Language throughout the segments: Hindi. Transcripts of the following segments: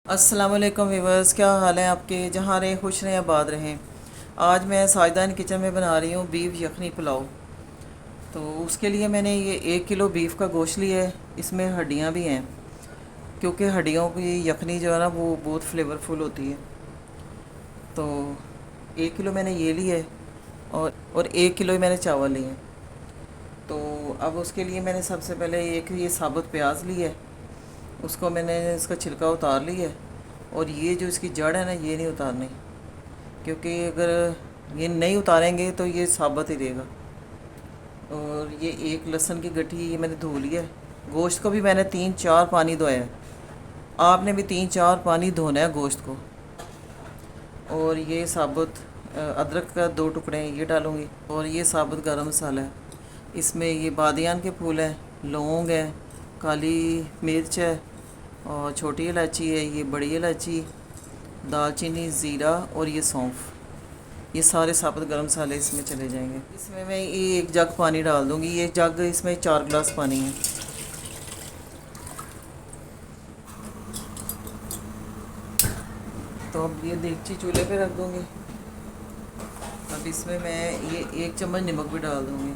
अस्सलाम वालेकुम व्यूवर्स, क्या हाल है आपके। जहाँ रहें खुश रहें आबाद रहें। आज मैं साजदान किचन में बना रही हूँ बीफ यखनी पुलाव। तो उसके लिए मैंने ये 1 किलो बीफ का गोश्त लिया है। इसमें हड्डियाँ भी हैं, क्योंकि हड्डियों की यखनी जो है ना वो बहुत फ्लेवरफुल होती है। तो 1 किलो मैंने ये लिया है और 1 किलो ही मैंने चावल लिए हैं। तो अब उसके लिए मैंने सबसे पहले एक ये साबुत प्याज लिया है, उसको मैंने इसका छिलका उतार लिया है। और ये जो इसकी जड़ है ना ये नहीं उतारनी, क्योंकि अगर ये नहीं उतारेंगे तो ये साबुत ही रहेगा। और ये एक लहसुन की गठी ये मैंने धो लिया है। गोश्त को भी मैंने 3-4 पानी धोया है। आपने भी 3-4 पानी धोना है गोश्त को। और ये साबुत अदरक का 2 टुकड़े हैं, ये डालूँगी। और ये साबुत गरम मसाला है। इसमें ये बादियान के फूल हैं, लौंग है, काली मिर्च है और छोटी इलायची है, ये बड़ी इलायची, दालचीनी, ज़ीरा और ये सौंफ। ये सारे साबुत गरम मसाले इसमें चले जाएंगे। इसमें मैं ये 1 जग पानी डाल दूँगी। ये जग इसमें 4 गिलास पानी है। तो अब ये देगची चूल्हे पे रख दूँगी। अब इसमें मैं ये 1 चम्मच नमक भी डाल दूँगी।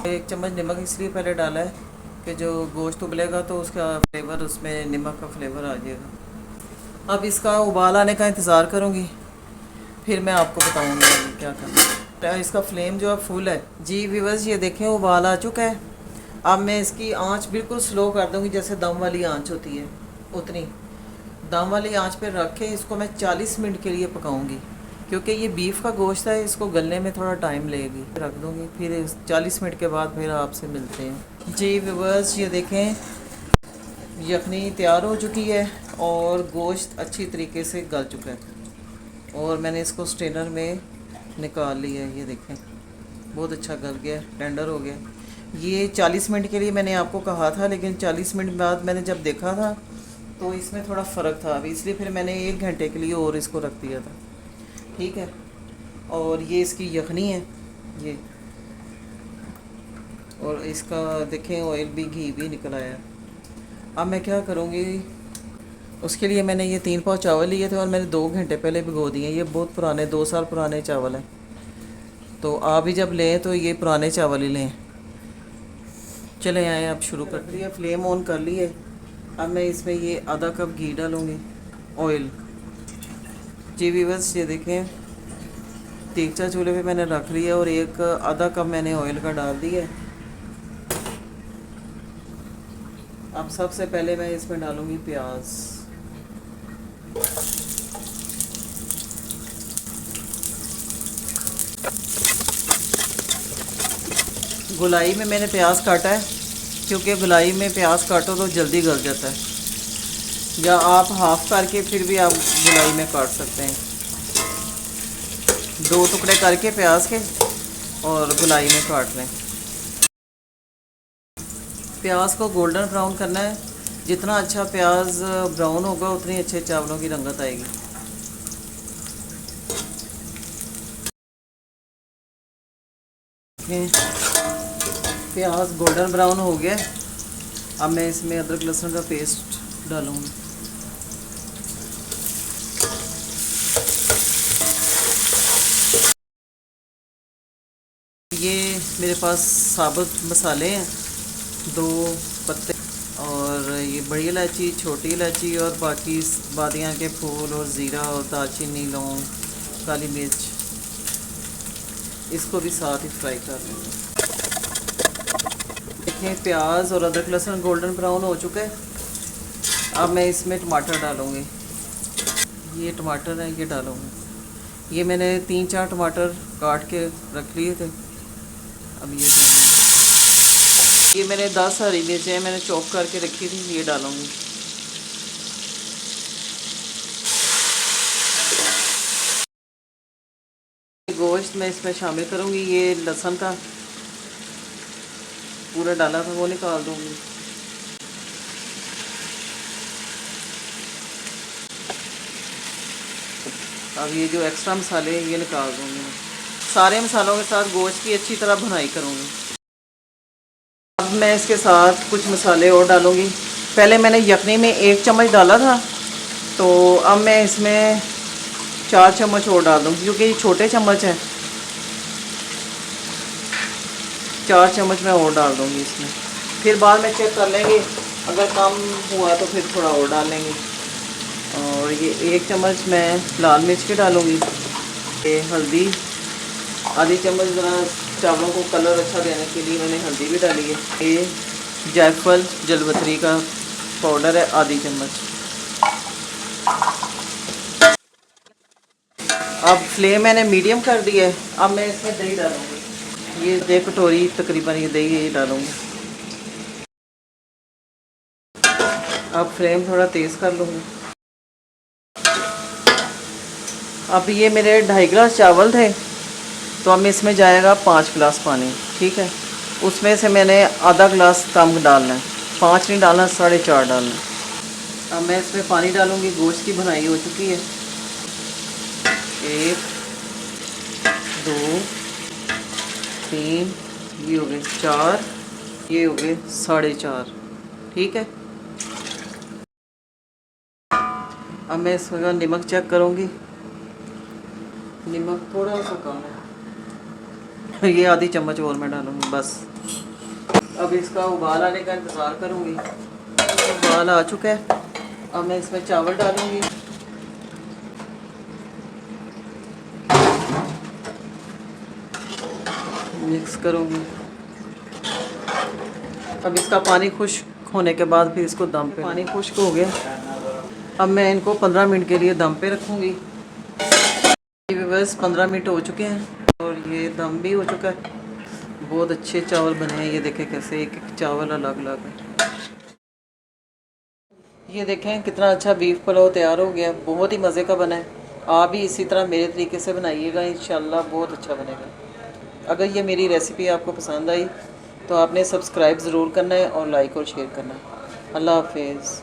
1 चम्मच नमक इसलिए पहले डाला है कि जो गोश्त उबलेगा तो उसका फ्लेवर, उसमें नमक का फ्लेवर आ जाएगा। अब इसका उबाल आने का इंतज़ार करूँगी, फिर मैं आपको बताऊँगी क्या करना है। इसका फ्लेम जो है फुल है। जी व्यूअर्स, ये देखें उबाल आ चुका है। अब मैं इसकी आंच बिल्कुल स्लो कर दूँगी, जैसे दम वाली आंच होती है उतनी। दम वाली आंच पे रख के इसको मैं 40 मिनट के लिए पकाऊंगी, क्योंकि ये बीफ का गोश्त है, इसको गलने में थोड़ा टाइम लगेगी। रख दूँगी, फिर 40 मिनट के बाद फिर आपसे मिलते हैं। जी व्यूअर्स, ये देखें यखनी तैयार हो चुकी है और गोश्त अच्छी तरीके से गल चुका है। और मैंने इसको स्ट्रेनर में निकाल लिया है। ये देखें बहुत अच्छा गल गया, टेंडर हो गया। ये 40 मिनट के लिए मैंने आपको कहा था, लेकिन 40 मिनट बाद मैंने जब देखा था तो इसमें थोड़ा फ़र्क था अभी, इसलिए फिर मैंने 1 घंटे के लिए और इसको रख दिया था। ठीक है। और ये इसकी यखनी है ये, और इसका देखें ऑयल भी, घी भी निकल आया। अब मैं क्या करूँगी, उसके लिए मैंने ये 3 पाव चावल लिए थे और मैंने 2 घंटे पहले भिगो दिए। ये बहुत पुराने, 2 साल पुराने चावल हैं। तो आप भी जब लें तो ये पुराने चावल ही लें। चले आए, अब शुरू कर दिया, फ्लेम ऑन कर लिए। अब मैं इसमें ये आधा कप घी डालूँगी, ऑयल। जी व्यूअर्स, ये देखें देगचा चूल्हे पे मैंने रख लिया और एक आधा कप मैंने ऑयल का डाल दिया। अब सबसे पहले मैं इसमें डालूँगी प्याज। गुलाई में मैंने प्याज काटा है, क्योंकि गुलाई में प्याज काटो तो जल्दी गल जाता है। या आप हाफ़ करके फिर भी आप गुलाई में काट सकते हैं। 2 टुकड़े करके प्याज के और गुलाई में काट लें। प्याज को गोल्डन ब्राउन करना है। जितना अच्छा प्याज ब्राउन होगा उतनी अच्छे चावलों की रंगत आएगी। प्याज गोल्डन ब्राउन हो गया। अब मैं इसमें अदरक लहसुन का पेस्ट डालूँगी। ये मेरे पास साबुत मसाले हैं, 2 पत्ते और ये बड़ी इलायची, छोटी इलायची और बाकी बादियाँ के फूल और ज़ीरा और दालचीनी, लौंग, काली मिर्च। इसको भी साथ ही फ्राई कर लेंगे। देखें प्याज और अदरक लहसुन गोल्डन ब्राउन हो चुका है। अब मैं इसमें टमाटर डालूँगी। ये टमाटर है, ये डालूँगी। ये मैंने 3-4 टमाटर काट के रख लिए थे। अब ये डालूँगी। ये मैंने 10 हरी मिर्चें मैंने चॉप करके रखी थी, ये डालूँगी। गोश्त मैं इसमें शामिल करूँगी। ये लहसुन का पूरा डाला था वो निकाल दूँगी। अब ये जो एक्स्ट्रा मसाले हैं ये निकाल दूँगी मैं। सारे मसालों के साथ गोश्त की अच्छी तरह भुनाई करूँगी। अब मैं इसके साथ कुछ मसाले और डालूँगी। पहले मैंने यखनी में 1 चम्मच डाला था, तो अब मैं इसमें 4 चम्मच और डाल दूँगी क्योंकि ये छोटे चम्मच हैं। 4 चम्मच मैं और डाल दूँगी इसमें, फिर बाद में चेक कर लेंगे, अगर कम हुआ तो फिर थोड़ा और डाल लेंगे। और ये 1 चम्मच मैं लाल मिर्च की डालूँगी। ये हल्दी आधी चम्मच, ज़रा चावलों को कलर अच्छा देने के लिए मैंने हल्दी भी डाली है। ये जायफल जलवतरी का पाउडर है आधी चम्मच। अब फ्लेम मैंने मीडियम कर दिया है। अब मैं इसमें दही डालूँगी, ये 1 कटोरी तकरीबन ये दही ये डालूँगी। अब फ्लेम थोड़ा तेज़ कर लूँगी। अब ये मेरे 2.5 गिलास चावल थे, तो अब इसमें जाएगा 5 गिलास पानी, ठीक है। उसमें से मैंने आधा गिलास कम डालना है, 5 नहीं डालना, 4.5 डालना है। अब मैं इसमें पानी डालूँगी। गोश्त की भुनाई हो चुकी है। 1 2 3 ये हो गए 4, ये हो गए 4.5, ठीक है। अब मैं इसमें नमक चेक करूँगी। नमक थोड़ा सा कम है, ये आधी चम्मच और मैं डालूँगी बस। अब इसका उबाल आने का इंतज़ार करूँगी। उबाल आ चुका है। अब मैं इसमें चावल डालूँगी। मिक्स करूँगी। अब इसका पानी खुश्क होने के बाद फिर इसको दम पे, पानी खुश्क हो गया। अब मैं इनको 15 मिनट के लिए दम पे रखूँगी। बस 15 मिनट हो चुके हैं और ये दम भी हो चुका है। बहुत अच्छे चावल बने हैं। ये देखें कैसे एक एक चावल अलग अलग है। ये देखें कितना अच्छा बीफ पुलाव तैयार हो गया। बहुत ही मज़े का बना है। आप भी इसी तरह मेरे तरीके से बनाइएगा, इंशाल्लाह बहुत अच्छा बनेगा। अगर ये मेरी रेसिपी आपको पसंद आई तो आपने सब्सक्राइब ज़रूर करना है और लाइक और शेयर करना है। अल्लाह हाफिज़।